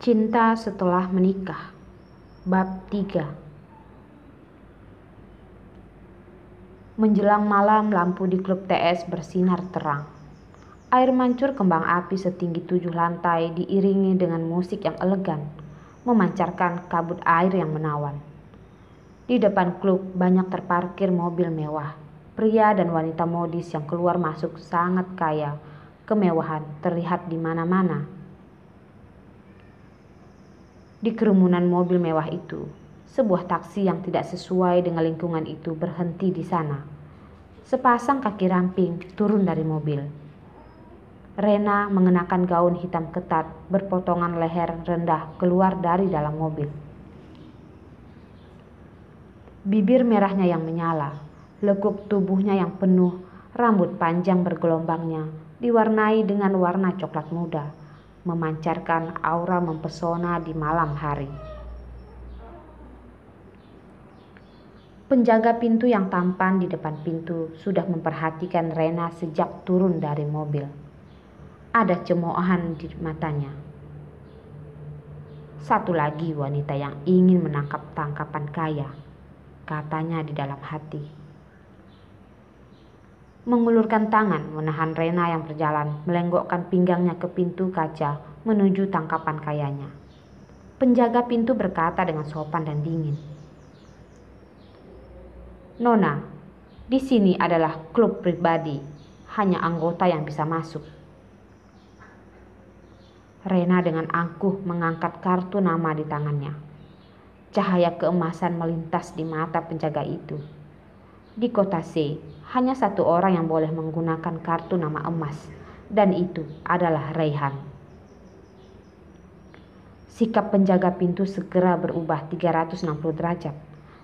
Cinta setelah menikah. Bab 3. Menjelang malam, lampu di klub TS bersinar terang. Air mancur kembang api setinggi 7 lantai diiringi dengan musik yang elegan, memancarkan kabut air yang menawan. Di depan klub banyak terparkir mobil mewah. Pria dan wanita modis yang keluar masuk sangat kaya. Kemewahan terlihat di mana-mana. Di kerumunan mobil mewah itu, sebuah taksi yang tidak sesuai dengan lingkungan itu berhenti di sana. Sepasang kaki ramping turun dari mobil. Rena mengenakan gaun hitam ketat berpotongan leher rendah keluar dari dalam mobil. Bibir merahnya yang menyala, lekuk tubuhnya yang penuh, rambut panjang bergelombangnya diwarnai dengan warna coklat muda, memancarkan aura mempesona di malam hari. Penjaga pintu yang tampan di depan pintu sudah memperhatikan Rena sejak turun dari mobil. Ada cemoohan di matanya. Satu lagi wanita yang ingin menangkap tangkapan kaya, katanya di dalam hati. Mengulurkan tangan menahan Rena yang berjalan, melenggokkan pinggangnya ke pintu kaca menuju tangkapan kayanya. Penjaga pintu berkata dengan sopan dan dingin, "Nona, di sini adalah klub pribadi, hanya anggota yang bisa masuk." Rena dengan angkuh mengangkat kartu nama di tangannya. Cahaya keemasan melintas di mata penjaga itu. Di kota C, hanya satu orang yang boleh menggunakan kartu nama emas, dan itu adalah Raihan. Sikap penjaga pintu segera berubah 360 derajat.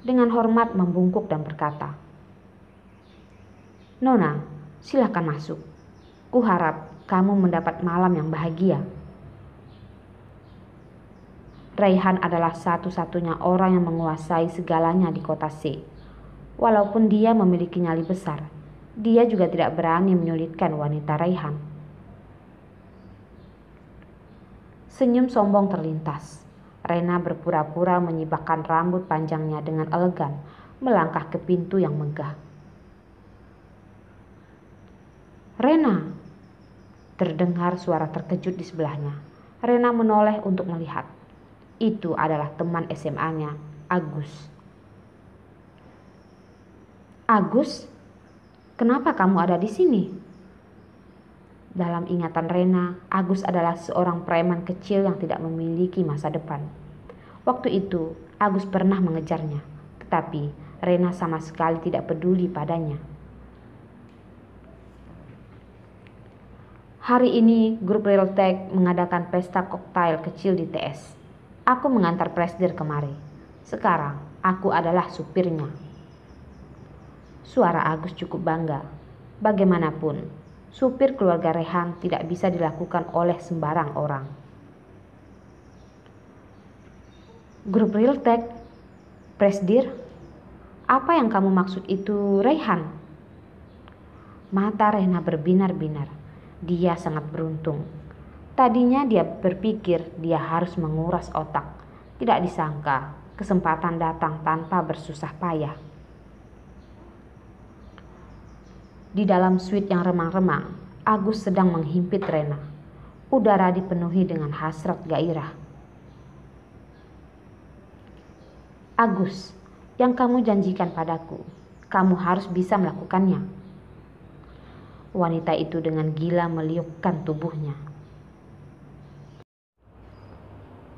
Dengan hormat membungkuk dan berkata, "Nona, silakan masuk. Kuharap kamu mendapat malam yang bahagia." Raihan adalah satu-satunya orang yang menguasai segalanya di kota C. Walaupun dia memiliki nyali besar, dia juga tidak berani menyulitkan wanita Raihan. Senyum sombong terlintas. Rena berpura-pura menyibakkan rambut panjangnya dengan elegan, melangkah ke pintu yang megah. "Rena!" Terdengar suara terkejut di sebelahnya. Rena menoleh untuk melihat. Itu adalah teman SMA-nya, Agus. "Agus, kenapa kamu ada di sini?" Dalam ingatan Rena, Agus adalah seorang preman kecil yang tidak memiliki masa depan. Waktu itu, Agus pernah mengejarnya, tetapi Rena sama sekali tidak peduli padanya. Hari ini, grup Realtek mengadakan pesta koktail kecil di TS. Aku mengantar Presdir kemari. Sekarang, aku adalah supirnya. Suara Agus cukup bangga. Bagaimanapun, supir keluarga Rehan tidak bisa dilakukan oleh sembarang orang. "Grup Realtek, Presdir, apa yang kamu maksud itu, Rehan?" Mata Rena berbinar-binar. Dia sangat beruntung. Tadinya dia berpikir dia harus menguras otak. Tidak disangka, kesempatan datang tanpa bersusah payah. Di dalam suite yang remang-remang, Agus sedang menghimpit Rena. Udara dipenuhi dengan hasrat gairah. "Agus, yang kamu janjikan padaku, kamu harus bisa melakukannya." Wanita itu dengan gila meliupkan tubuhnya.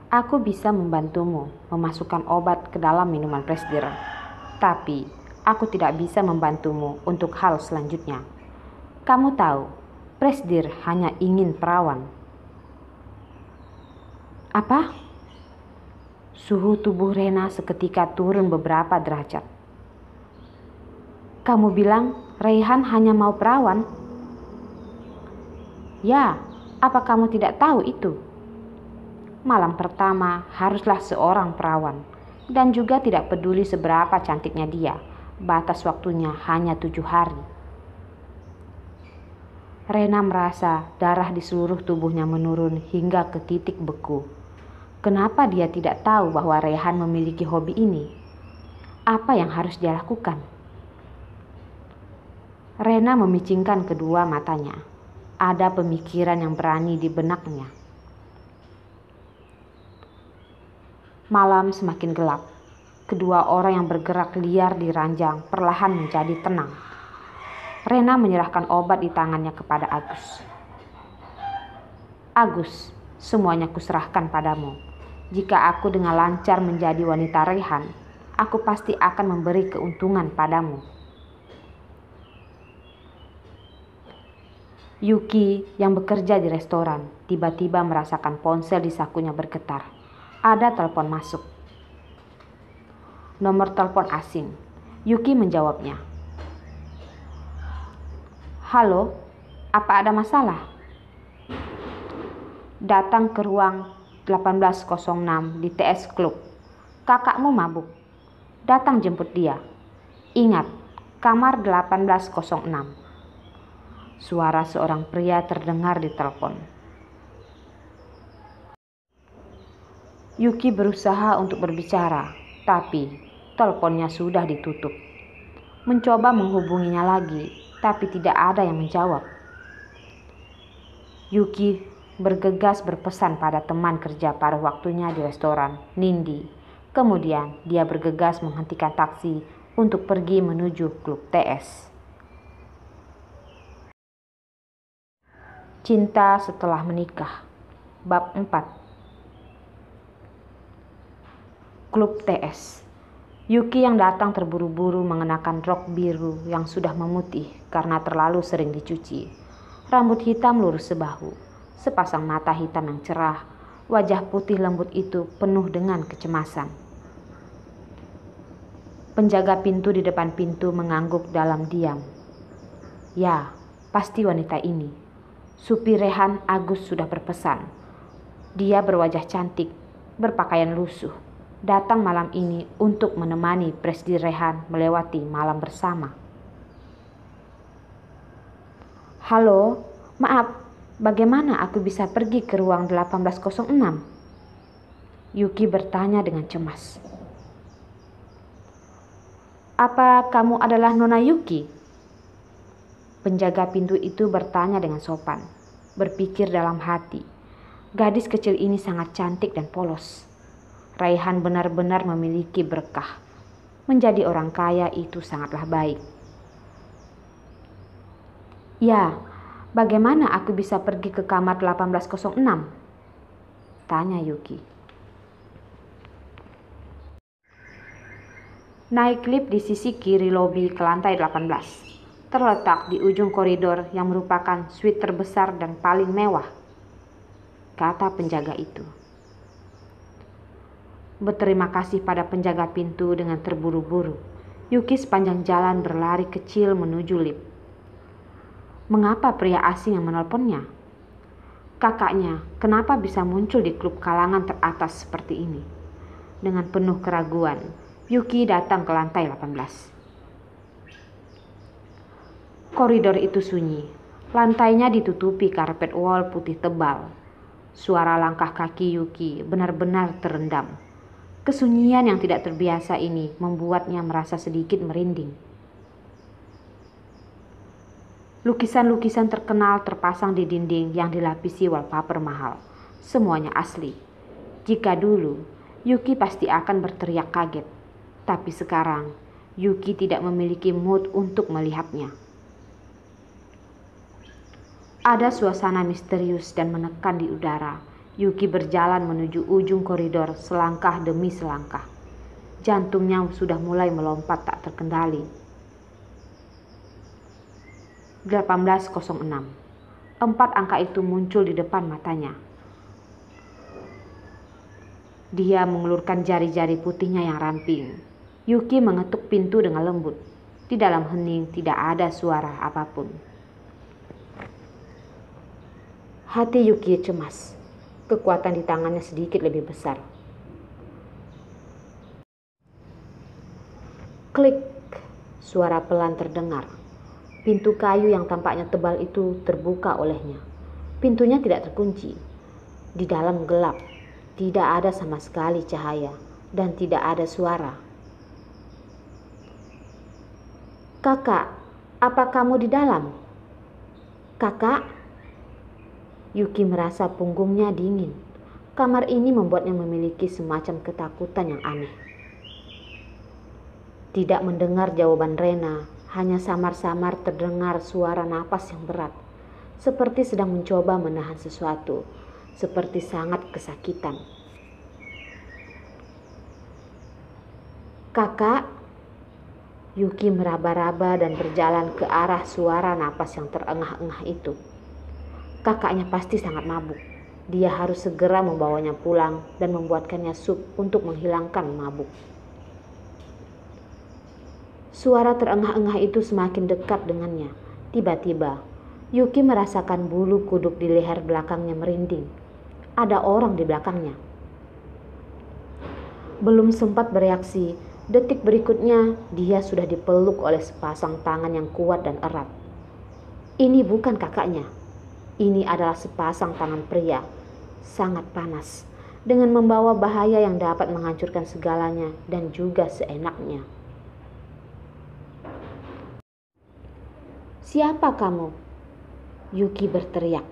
"Aku bisa membantumu memasukkan obat ke dalam minuman Presdir, tapi aku tidak bisa membantumu untuk hal selanjutnya. Kamu tahu, Presdir hanya ingin perawan." "Apa?" Suhu tubuh Rena seketika turun beberapa derajat. "Kamu bilang Raihan hanya mau perawan?" "Ya, apa kamu tidak tahu itu? Malam pertama haruslah seorang perawan, dan juga tidak peduli seberapa cantiknya dia, batas waktunya hanya 7 hari. Rena merasa darah di seluruh tubuhnya menurun hingga ke titik beku. Kenapa dia tidak tahu bahwa Rehan memiliki hobi ini? Apa yang harus dia lakukan? Rena memicingkan kedua matanya. Ada pemikiran yang berani di benaknya. Malam semakin gelap. Kedua orang yang bergerak liar di ranjang perlahan menjadi tenang. Rena menyerahkan obat di tangannya kepada Agus. Agus, semuanya kuserahkan padamu. Jika aku dengan lancar menjadi wanita Rehan, aku pasti akan memberi keuntungan padamu. Yuki yang bekerja di restoran tiba-tiba merasakan ponsel di sakunya bergetar. Ada telepon masuk. Nomor telepon asing. Yuki menjawabnya. Halo, apa ada masalah? Datang ke ruang 1806 di TS Club. Kakakmu mabuk. Datang jemput dia. Ingat, kamar 1806. Suara seorang pria terdengar di telepon. Yuki berusaha untuk berbicara, tapi teleponnya sudah ditutup. Mencoba menghubunginya lagi, tapi tidak ada yang menjawab. Yuki bergegas berpesan pada teman kerja pada waktunya di restoran, Nindi. Kemudian dia bergegas menghentikan taksi untuk pergi menuju klub TS. Cinta setelah menikah. Bab 4. Klub TS. Yuki yang datang terburu-buru mengenakan rok biru yang sudah memutih karena terlalu sering dicuci. Rambut hitam lurus sebahu, sepasang mata hitam yang cerah, wajah putih lembut itu penuh dengan kecemasan. Penjaga pintu di depan pintu mengangguk dalam diam. Ya, pasti wanita ini. Supir Rehan Agus sudah berpesan. Dia berwajah cantik, berpakaian lusuh. Datang malam ini untuk menemani Presdi Rehan melewati malam bersama. Halo, maaf, bagaimana aku bisa pergi ke ruang 1806? Yuki bertanya dengan cemas. Apa kamu adalah Nona Yuki? Penjaga pintu itu bertanya dengan sopan, berpikir dalam hati. Gadis kecil ini sangat cantik dan polos. Raihan benar-benar memiliki berkah. Menjadi orang kaya itu sangatlah baik. Ya, bagaimana aku bisa pergi ke kamar 1806? Tanya Yuki. Naik lift di sisi kiri lobi ke lantai 18. Terletak di ujung koridor yang merupakan suite terbesar dan paling mewah, kata penjaga itu. Berterima kasih pada penjaga pintu dengan terburu-buru. Yuki sepanjang jalan berlari kecil menuju lift. Mengapa pria asing yang menelponnya? Kakaknya, kenapa bisa muncul di klub kalangan teratas seperti ini? Dengan penuh keraguan, Yuki datang ke lantai 18. Koridor itu sunyi. Lantainya ditutupi karpet wall putih tebal. Suara langkah kaki Yuki benar-benar terendam. Kesunyian yang tidak terbiasa ini membuatnya merasa sedikit merinding. Lukisan-lukisan terkenal terpasang di dinding yang dilapisi wallpaper mahal. Semuanya asli. Jika dulu, Yuki pasti akan berteriak kaget. Tapi sekarang, Yuki tidak memiliki mood untuk melihatnya. Ada suasana misterius dan menekan di udara. Yuki berjalan menuju ujung koridor selangkah demi selangkah. Jantungnya sudah mulai melompat tak terkendali. 1806. 4 angka itu muncul di depan matanya. Dia mengulurkan jari-jari putihnya yang ramping. Yuki mengetuk pintu dengan lembut. Di dalam hening tidak ada suara apapun. Hati Yuki cemas. Kekuatan di tangannya sedikit lebih besar. Klik, suara pelan terdengar. Pintu kayu yang tampaknya tebal itu terbuka olehnya. Pintunya tidak terkunci. Di dalam gelap. Tidak ada sama sekali cahaya dan tidak ada suara. "Kakak, apa kamu di dalam?" "Kakak?" Yuki merasa punggungnya dingin. Kamar ini membuatnya memiliki semacam ketakutan yang aneh. Tidak mendengar jawaban Rena, hanya samar-samar terdengar suara napas yang berat, seperti sedang mencoba menahan sesuatu, seperti sangat kesakitan. "Kakak?" Yuki meraba-raba dan berjalan ke arah suara napas yang terengah-engah itu. Kakaknya pasti sangat mabuk. Dia harus segera membawanya pulang dan membuatkannya sup untuk menghilangkan mabuk. Suara terengah-engah itu semakin dekat dengannya. Tiba-tiba, Yuki merasakan bulu kuduk di leher belakangnya merinding. Ada orang di belakangnya. Belum sempat bereaksi, detik berikutnya dia sudah dipeluk oleh sepasang tangan yang kuat dan erat. Ini bukan kakaknya. Ini adalah sepasang tangan pria, sangat panas, dengan membawa bahaya yang dapat menghancurkan segalanya dan juga seenaknya. "Siapa kamu?" Yuki berteriak.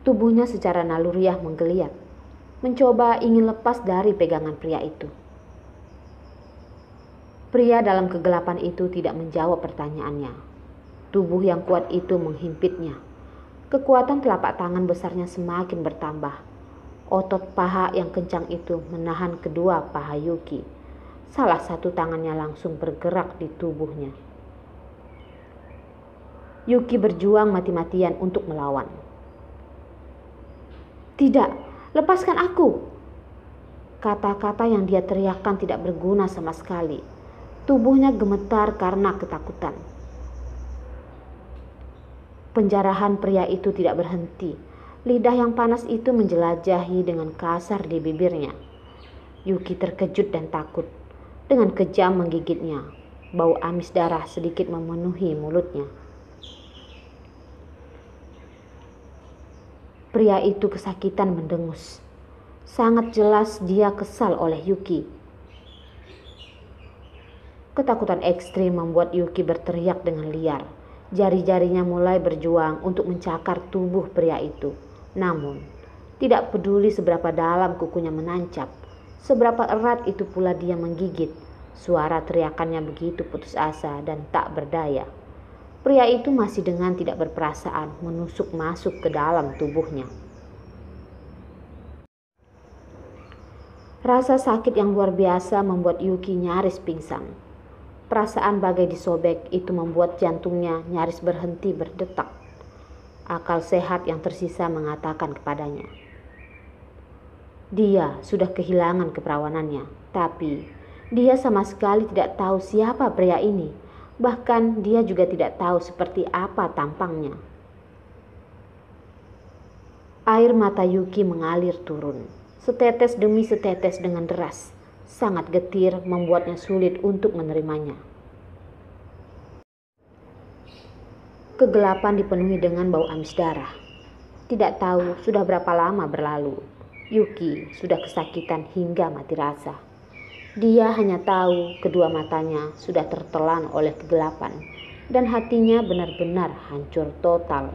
Tubuhnya secara naluriah menggeliat, mencoba ingin lepas dari pegangan pria itu. Pria dalam kegelapan itu tidak menjawab pertanyaannya. Tubuh yang kuat itu menghimpitnya. Kekuatan telapak tangan besarnya semakin bertambah. Otot paha yang kencang itu menahan kedua paha Yuki. Salah satu tangannya langsung bergerak di tubuhnya. Yuki berjuang mati-matian untuk melawan. "Tidak, lepaskan aku!" Kata-kata yang dia teriakkan tidak berguna sama sekali. Tubuhnya gemetar karena ketakutan. Penjarahan pria itu tidak berhenti. Lidah yang panas itu menjelajahi dengan kasar di bibirnya. Yuki terkejut dan takut. Dengan kejam menggigitnya. Bau amis darah sedikit memenuhi mulutnya. Pria itu kesakitan mendengus. Sangat jelas dia kesal oleh Yuki. Ketakutan ekstrim membuat Yuki berteriak dengan liar. Jari-jarinya mulai berjuang untuk mencakar tubuh pria itu. Namun, tidak peduli seberapa dalam kukunya menancap, seberapa erat itu pula dia menggigit. Suara teriakannya begitu putus asa dan tak berdaya. Pria itu masih dengan tidak berperasaan menusuk masuk ke dalam tubuhnya. Rasa sakit yang luar biasa membuat Yuki nyaris pingsan. Perasaan bagai disobek itu membuat jantungnya nyaris berhenti berdetak. Akal sehat yang tersisa mengatakan kepadanya, dia sudah kehilangan keperawanannya, tapi dia sama sekali tidak tahu siapa pria ini. Bahkan dia juga tidak tahu seperti apa tampangnya. Air mata Yuki mengalir turun, setetes demi setetes dengan deras. Sangat getir membuatnya sulit untuk menerimanya. Kegelapan dipenuhi dengan bau amis darah. Tidak tahu sudah berapa lama berlalu. Yuki sudah kesakitan hingga mati rasa. Dia hanya tahu kedua matanya sudah tertelan oleh kegelapan dan hatinya benar-benar hancur total.